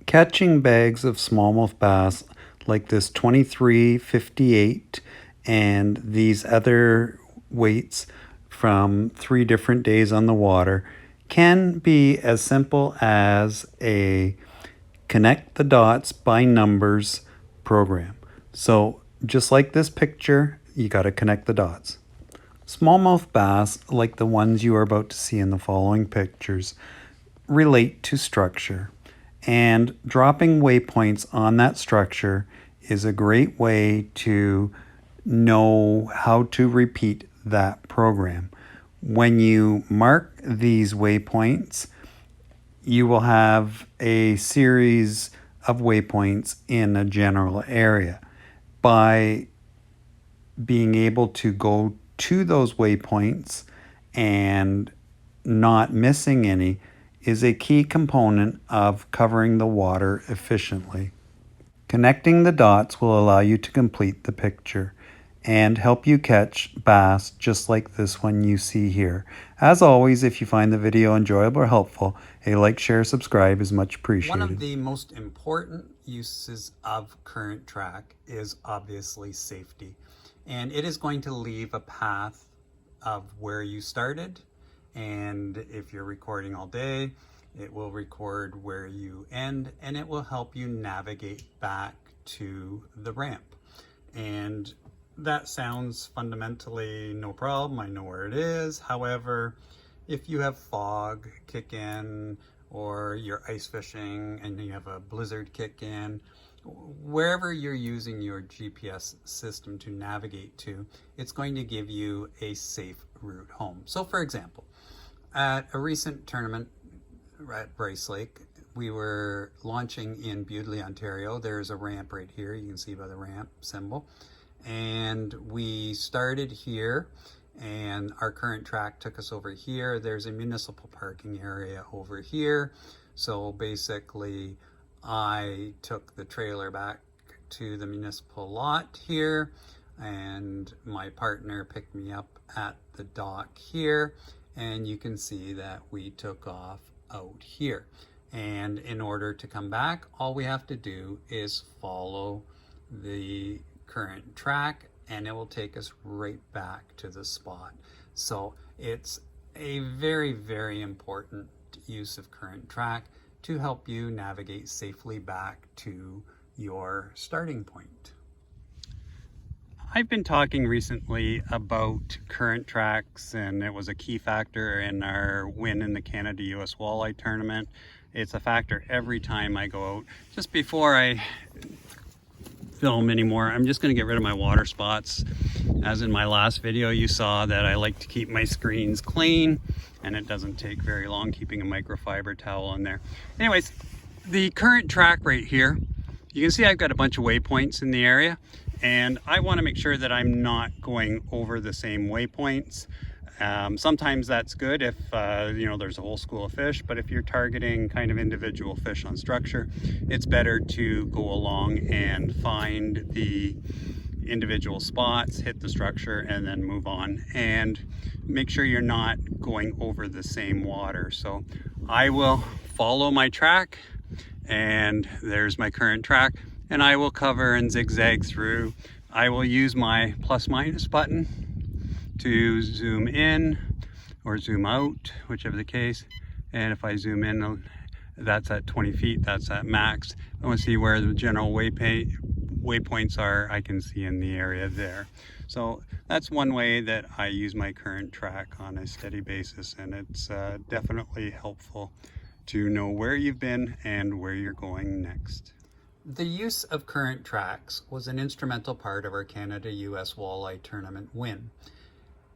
Catching bags of smallmouth bass like this 2358 and these other weights from 3 different days on the water can be as simple as a connect the dots by numbers program. So just like this picture, you got to connect the dots. Smallmouth bass, like the ones you are about to see in the following pictures, relate to structure. And dropping waypoints on that structure is a great way to know how to repeat that program. When you mark these waypoints, you will have a series of waypoints in a general area. By being able to go to those waypoints and not missing any is a key component of covering the water efficiently. Connecting the dots will allow you to complete the picture and help you catch bass just like this one you see here. As always, if you find the video enjoyable or helpful, a like, share, subscribe is much appreciated. One of the most important uses of current track is obviously safety. And it is going to leave a path of where you started. And if you're recording all day, it will record where you end, and it will help you navigate back to the ramp. And that sounds fundamentally no problem. I know where it is. However, if you have fog kick in, or you're ice fishing and you have a blizzard kick in, wherever you're using your GPS system to navigate to, it's going to give you a safe route home. So for example, at a recent tournament at Bryce Lake, we were launching in Bewdley, Ontario. There's a ramp right here, you can see by the ramp symbol. And we started here, and our current track took us over here. There's a municipal parking area over here. So basically, I took the trailer back to the municipal lot here, and my partner picked me up at the dock here, and you can see that we took off out here. And in order to come back, all we have to do is follow the current track, and it will take us right back to the spot. So it's a very, very important use of current track to help you navigate safely back to your starting point. I've been talking recently about current tracks, and it was a key factor in our win in the Canada-US Walleye Tournament. It's a factor every time I go out. Just before I film anymore, I'm just going to get rid of my water spots. As in my last video, you saw that I like to keep my screens clean, and it doesn't take very long keeping a microfiber towel in there. Anyways, the current track right here, you can see I've got a bunch of waypoints in the area, and I want to make sure that I'm not going over the same waypoints. Sometimes that's good if you know, there's a whole school of fish, but if you're targeting kind of individual fish on structure, it's better to go along and find the individual spots, hit the structure, and then move on, and make sure you're not going over the same water. So I will follow my track, and there's my current track, and I will cover and zigzag through. I will use my plus/minus button to zoom in or zoom out, whichever the case. And if I zoom in, that's at 20 feet, that's at max. I want to see where the general waypoints are. I can see in the area there. So that's one way that I use my current track on a steady basis, and it's definitely helpful to know where you've been and where you're going next. The use of current tracks was an instrumental part of our Canada-US Walleye Tournament win.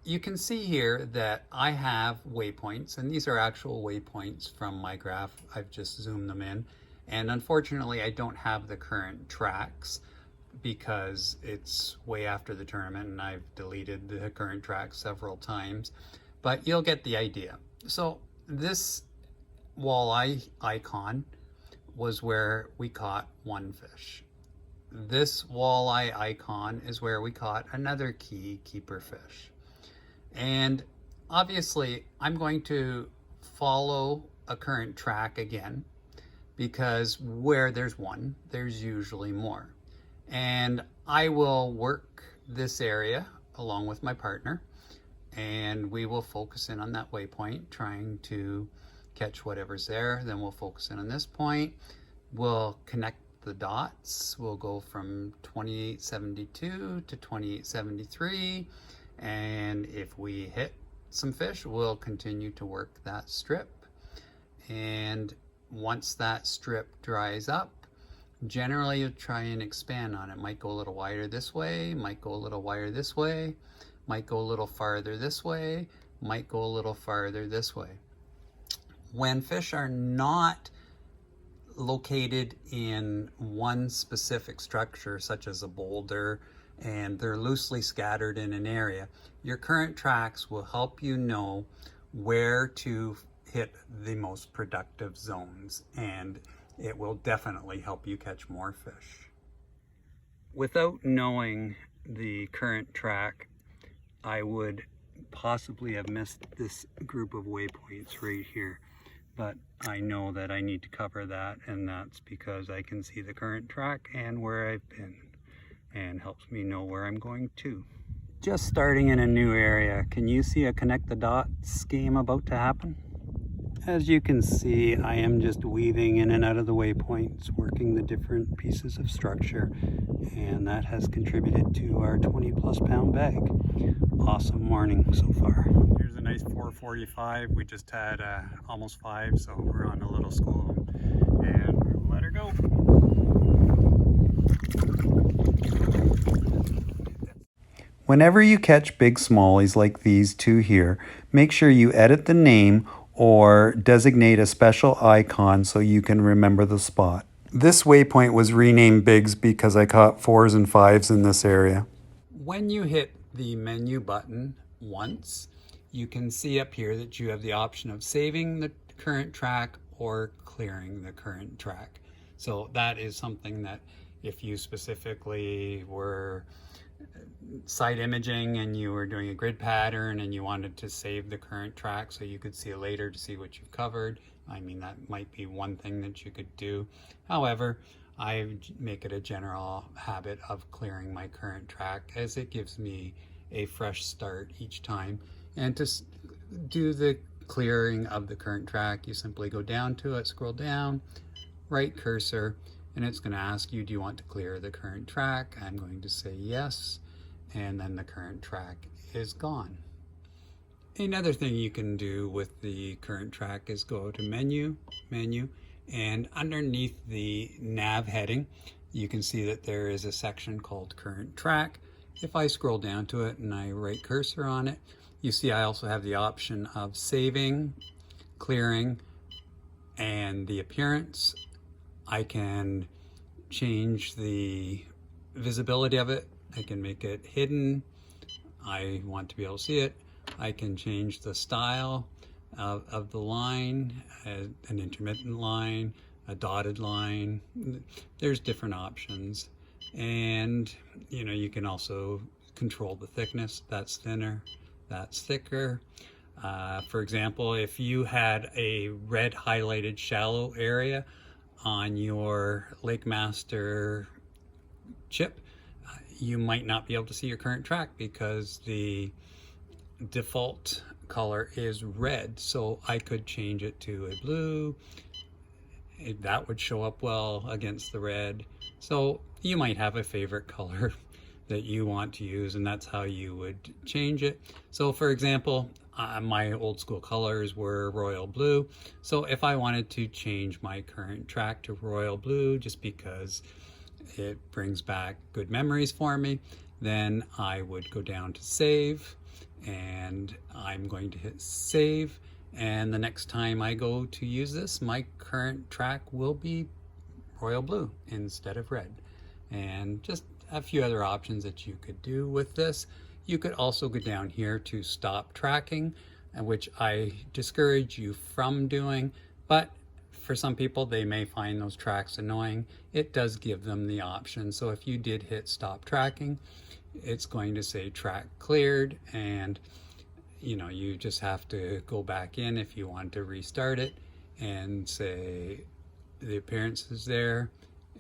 You can see here that I have waypoints, and these are actual waypoints from my graph. I've just zoomed them in, and unfortunately I don't have the current tracks because it's way after the tournament and I've deleted the current tracks several times, but you'll get the idea. So this walleye icon was where we caught one fish. This walleye icon is where we caught another key keeper fish. And obviously I'm going to follow a current track again because where there's one, there's usually more. And I will work this area along with my partner, and we will focus in on that waypoint, trying to catch whatever's there. Then we'll focus in on this point. We'll connect the dots. We'll go from 2872 to 2873. And if we hit some fish, we'll continue to work that strip. And once that strip dries up, generally you'll try and expand on it. Might go a little wider this way, might go a little wider this way, might go a little farther this way, might go a little farther this way. When fish are not located in one specific structure, such as a boulder, and they're loosely scattered in an area, your current tracks will help you know where to hit the most productive zones, and it will definitely help you catch more fish. Without knowing the current track, I would possibly have missed this group of waypoints right here, but I know that I need to cover that, and that's because I can see the current track and where I've been, and helps me know where I'm going to. Just starting in a new area, can you see a connect the dots game about to happen? As you can see, I am just weaving in and out of the waypoints, working the different pieces of structure, and that has contributed to our 20+ pound bag. Awesome morning so far. Here's a nice 4:45. We just had almost 5, so we're on a little school, and let her go. Whenever you catch big smallies like these two here, make sure you edit the name or designate a special icon so you can remember the spot. This waypoint was renamed Bigs because I caught 4s and 5s in this area. When you hit the menu button once, you can see up here that you have the option of saving the current track or clearing the current track. So that is something that if you specifically were site imaging and you were doing a grid pattern and you wanted to save the current track so you could see it later to see what you've covered, I mean, that might be one thing that you could do. However, I make it a general habit of clearing my current track, as it gives me a fresh start each time. And to do the clearing of the current track, you simply go down to it, scroll down, right cursor, and it's going to ask you, do you want to clear the current track? I'm going to say yes, and then the current track is gone. Another thing you can do with the current track is go to menu, and underneath the nav heading, you can see that there is a section called current track. If I scroll down to it and I right cursor on it, you see I also have the option of saving, clearing, and the appearance. I can change the visibility of it. I can make it hidden. I want to be able to see it. I can change the style of the line, an intermittent line, a dotted line. There's different options. And you can also control the thickness. That's thinner, that's thicker. For example, if you had a red highlighted shallow area on your Lake Master chip, you might not be able to see your current track because the default color is red. So I could change it to a blue. That would show up well against the red. So you might have a favorite color that you want to use, and that's how you would change it. So for example, my old school colors were royal blue. So if I wanted to change my current track to royal blue, just because it brings back good memories for me, then I would go down to save, and I'm going to hit save. And the next time I go to use this, my current track will be royal blue instead of red. And just a few other options that you could do with this. You could also go down here to stop tracking, which I discourage you from doing, but for some people, they may find those tracks annoying. It does give them the option. So if you did hit stop tracking, it's going to say track cleared, and you just have to go back in if you want to restart it and say the appearance is there,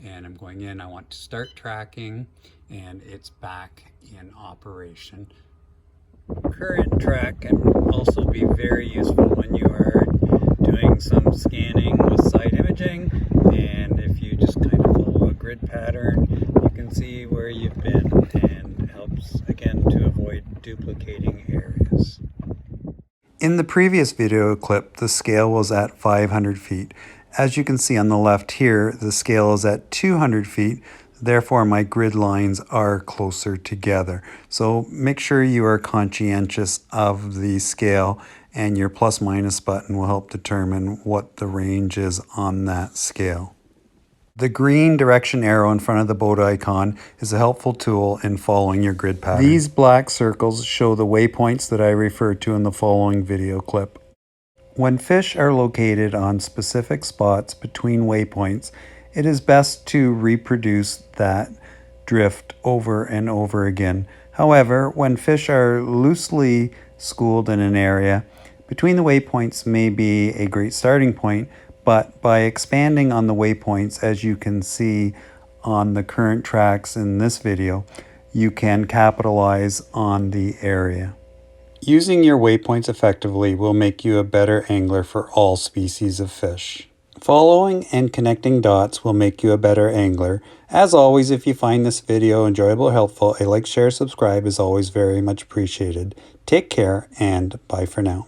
and I'm going in. I want to start tracking, and it's back in operation. Current track can also be very useful when you are doing some scanning with side imaging, and if you just kind of follow a grid pattern, you can see where you've been, and helps again to avoid duplicating areas. In the previous video clip, the scale was at 500 feet. As you can see on the left here, the scale is at 200 feet. Therefore, my grid lines are closer together. So make sure you are conscientious of the scale, and your plus minus button will help determine what the range is on that scale. The green direction arrow in front of the boat icon is a helpful tool in following your grid pattern. These black circles show the waypoints that I referred to in the following video clip. When fish are located on specific spots between waypoints, it is best to reproduce that drift over and over again. However, when fish are loosely schooled in an area, between the waypoints may be a great starting point, but by expanding on the waypoints, as you can see on the current tracks in this video, you can capitalize on the area. Using your waypoints effectively will make you a better angler for all species of fish. Following and connecting dots will make you a better angler. As always, if you find this video enjoyable or helpful, a like, share, subscribe is always very much appreciated. Take care, and bye for now.